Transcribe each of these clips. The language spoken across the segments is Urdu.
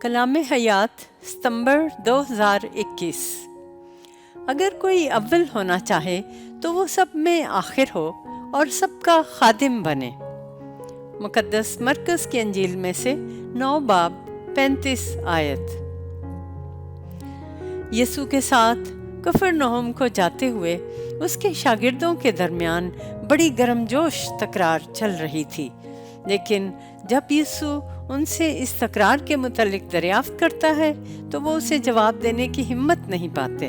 کلام حیات ستمبر 2021۔ اگر کوئی اول ہونا چاہے تو وہ سب میں آخر ہو اور سب کا خادم بنے۔ مقدس مرکز کی انجیل میں سے 9 باب 35 آیت۔ یسوع کے ساتھ کفرنہوم کو جاتے ہوئے اس کے شاگردوں کے درمیان بڑی گرم جوش تکرار چل رہی تھی، لیکن جب یسوع ان سے اس تکرار کے متعلق دریافت کرتا ہے تو وہ اسے جواب دینے کی ہمت نہیں پاتے،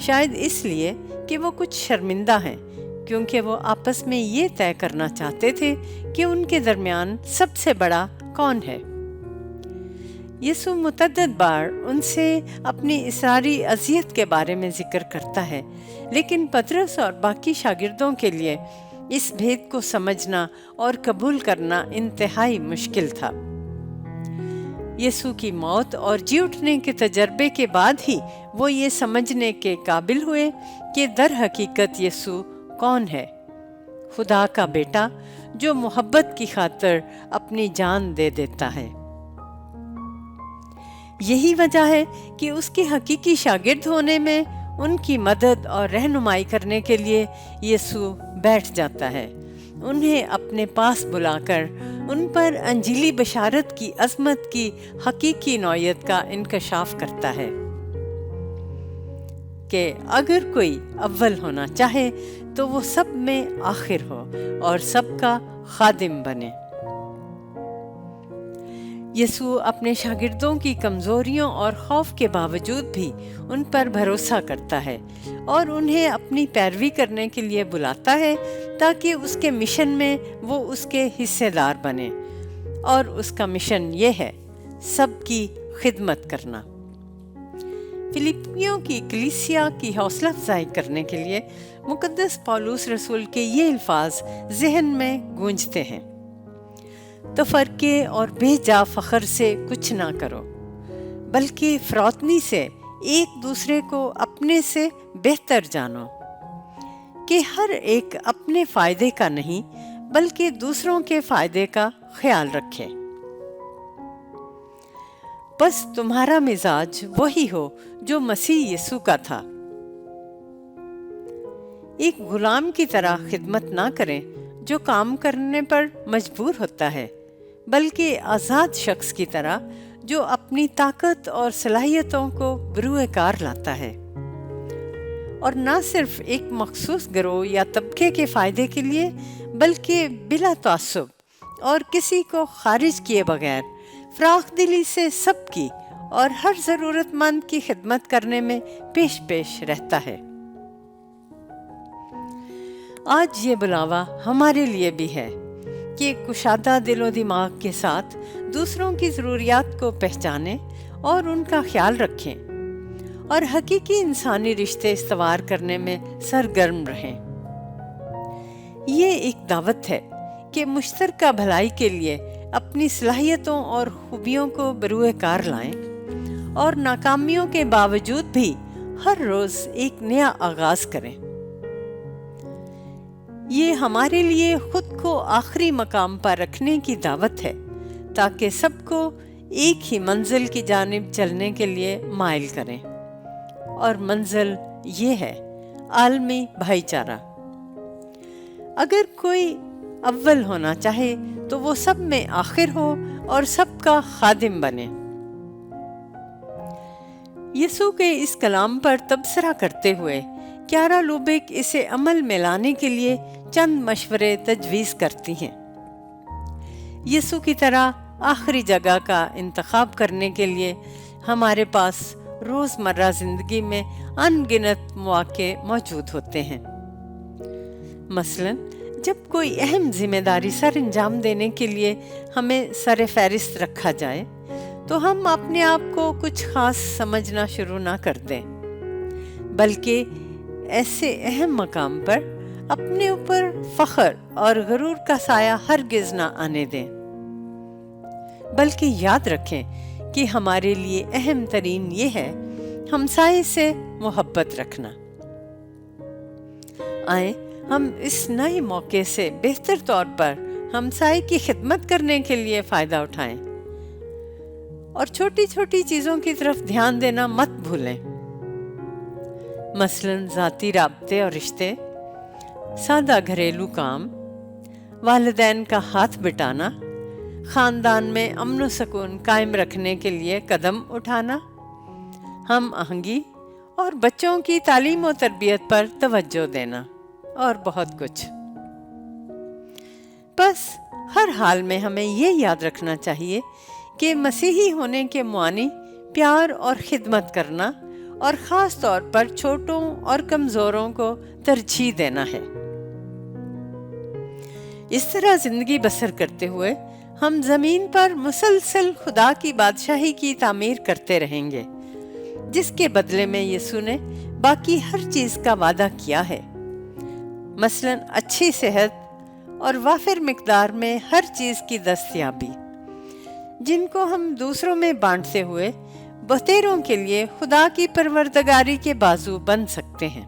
شاید اس لیے کہ وہ کچھ شرمندہ ہیں، کیونکہ وہ آپس میں یہ طے کرنا چاہتے تھے کہ ان کے درمیان سب سے بڑا کون ہے۔ یسوع متعدد بار ان سے اپنی اصراری اذیت کے بارے میں ذکر کرتا ہے، لیکن پطرس اور باقی شاگردوں کے لیے اس بھید کو سمجھنا اور قبول کرنا انتہائی مشکل تھا۔ یسوع کی موت اور جی اٹھنے کے تجربے کے بعد ہی وہ یہ سمجھنے کے قابل ہوئے کہ در حقیقت یسوع کون ہے۔ خدا کا بیٹا جو محبت کی خاطر اپنی جان دے دیتا ہے۔ یہی وجہ ہے کہ اس کے حقیقی شاگرد ہونے میں ان کی مدد اور رہنمائی کرنے کے لیے یسوع بیٹھ جاتا ہے، انہیں اپنے پاس بلا کر ان پر انجیلی بشارت کی عظمت کی حقیقی نوعیت کا انکشاف کرتا ہے کہ اگر کوئی اول ہونا چاہے تو وہ سب میں آخر ہو اور سب کا خادم بنے۔ یسوع اپنے شاگردوں کی کمزوریوں اور خوف کے باوجود بھی ان پر بھروسہ کرتا ہے اور انہیں اپنی پیروی کرنے کے لیے بلاتا ہے تاکہ اس کے مشن میں وہ اس کے حصے دار بنے، اور اس کا مشن یہ ہے سب کی خدمت کرنا۔ فلپیوں کی کلیسیا کی حوصلہ افزائی کرنے کے لیے مقدس پولس رسول کے یہ الفاظ ذہن میں گونجتے ہیں: تفرقے اور بے جا فخر سے کچھ نہ کرو، بلکہ فروتنی سے ایک دوسرے کو اپنے سے بہتر جانو، کہ ہر ایک اپنے فائدے کا نہیں بلکہ دوسروں کے فائدے کا خیال رکھے۔ بس تمہارا مزاج وہی ہو جو مسیح یسوع کا تھا۔ ایک غلام کی طرح خدمت نہ کریں جو کام کرنے پر مجبور ہوتا ہے، بلکہ آزاد شخص کی طرح جو اپنی طاقت اور صلاحیتوں کو بروئے کار لاتا ہے، اور نہ صرف ایک مخصوص گروہ یا طبقے کے فائدے کے لیے بلکہ بلا تعصب اور کسی کو خارج کیے بغیر فراخ دلی سے سب کی اور ہر ضرورت مند کی خدمت کرنے میں پیش رہتا ہے۔ آج یہ بلاوا ہمارے لیے بھی ہے کہ کشادہ دل و دماغ کے ساتھ دوسروں کی ضروریات کو پہچانیں اور ان کا خیال رکھیں، اور حقیقی انسانی رشتے استوار کرنے میں سرگرم رہیں۔ یہ ایک دعوت ہے کہ مشترکہ بھلائی کے لیے اپنی صلاحیتوں اور خوبیوں کو بروئے کار لائیں، اور ناکامیوں کے باوجود بھی ہر روز ایک نیا آغاز کریں۔ یہ ہمارے لیے خود کو آخری مقام پر رکھنے کی دعوت ہے تاکہ سب کو ایک ہی منزل کی جانب چلنے کے لیے مائل کریں، اور منزل یہ ہے عالمی بھائی چارہ۔ اگر کوئی اول ہونا چاہے تو وہ سب میں آخر ہو اور سب کا خادم بنے۔ یسوع کے اس کلام پر تبصرہ کرتے ہوئے کیارا لوبیک اسے عمل میں لانے کے لیے چند مشورے تجویز کرتی ہیں۔ یسوع کی طرح آخری جگہ کا انتخاب کرنے کے لیے ہمارے پاس روزمرہ زندگی میں ان گنت مواقع موجود ہوتے ہیں۔ مثلاً جب کوئی اہم ذمہ داری سر انجام دینے کے لیے ہمیں سر فہرست رکھا جائے تو ہم اپنے آپ کو کچھ خاص سمجھنا شروع نہ کر دیں، بلکہ ایسے اہم مقام پر اپنے اوپر فخر اور غرور کا سایہ ہرگز نہ آنے دیں، بلکہ یاد رکھیں کہ ہمارے لیے اہم ترین یہ ہے ہمسائے سے محبت رکھنا۔ آئیں ہم اس نئے موقع سے بہتر طور پر ہمسائے کی خدمت کرنے کے لیے فائدہ اٹھائیں، اور چھوٹی چھوٹی چیزوں کی طرف دھیان دینا مت بھولیں، مثلاً ذاتی رابطے اور رشتے، سادہ گھریلو کام، والدین کا ہاتھ بٹانا، خاندان میں امن و سکون قائم رکھنے کے لیے قدم اٹھانا، ہم آہنگی اور بچوں کی تعلیم و تربیت پر توجہ دینا، اور بہت کچھ۔ بس ہر حال میں ہمیں یہ یاد رکھنا چاہیے کہ مسیحی ہونے کے معنی پیار اور خدمت کرنا اور خاص طور پر چھوٹوں اور کمزوروں کو ترجیح دینا ہے۔ اس طرح زندگی بسر کرتے ہوئے ہم زمین پر مسلسل خدا کی بادشاہی کی تعمیر کرتے رہیں گے، جس کے بدلے میں یسوع نے باقی ہر چیز کا وعدہ کیا ہے، مثلاً اچھی صحت اور وافر مقدار میں ہر چیز کی دستیابی، جن کو ہم دوسروں میں بانٹتے ہوئے بہتروں کے لیے خدا کی پروردگاری کے بازو بن سکتے ہیں۔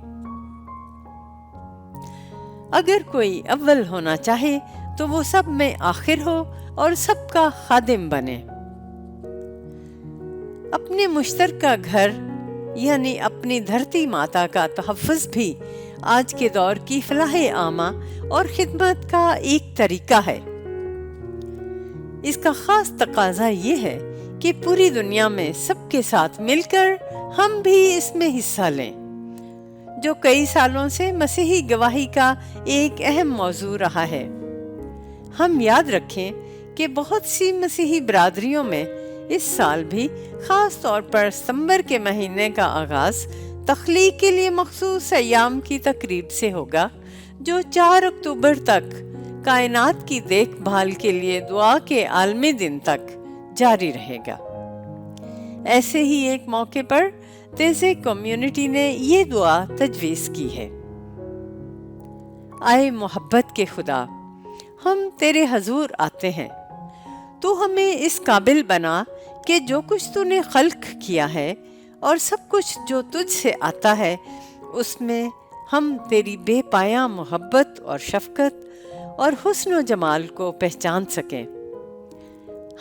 اگر کوئی اول ہونا چاہے تو وہ سب میں آخر ہو اور سب کا خادم بنے۔ اپنے مشترکہ گھر یعنی اپنی دھرتی ماتا کا تحفظ بھی آج کے دور کی فلاح عامہ اور خدمت کا ایک طریقہ ہے۔ اس کا خاص تقاضا یہ ہے کہ پوری دنیا میں سب کے ساتھ مل کر ہم بھی اس میں حصہ لیں، جو کئی سالوں سے مسیحی گواہی کا ایک اہم موضوع رہا ہے۔ ہم یاد رکھیں کہ بہت سی مسیحی برادریوں میں اس سال بھی خاص طور پر ستمبر کے مہینے کا آغاز تخلیق کے لیے مخصوص ایام کی تقریب سے ہوگا، جو 4 اکتوبر تک کائنات کی دیکھ بھال کے لیے دعا کے عالمی دن تک جاری رہے گا۔ ایسے ہی ایک موقع پر تیزے کمیونٹی نے یہ دعا تجویز کی ہے: آئے محبت کے خدا، ہم تیرے حضور آتے ہیں، تو ہمیں اس قابل بنا کہ جو کچھ تو نے خلق کیا ہے اور سب کچھ جو تجھ سے آتا ہے، اس میں ہم تیری بے پایاں محبت اور شفقت اور حسن و جمال کو پہچان سکیں۔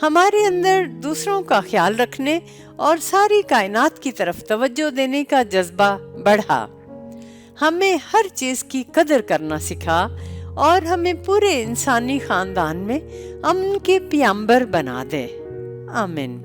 ہمارے اندر دوسروں کا خیال رکھنے اور ساری کائنات کی طرف توجہ دینے کا جذبہ بڑھا، ہمیں ہر چیز کی قدر کرنا سکھا اور ہمیں پورے انسانی خاندان میں امن کے پیامبر بنا دے۔ آمین۔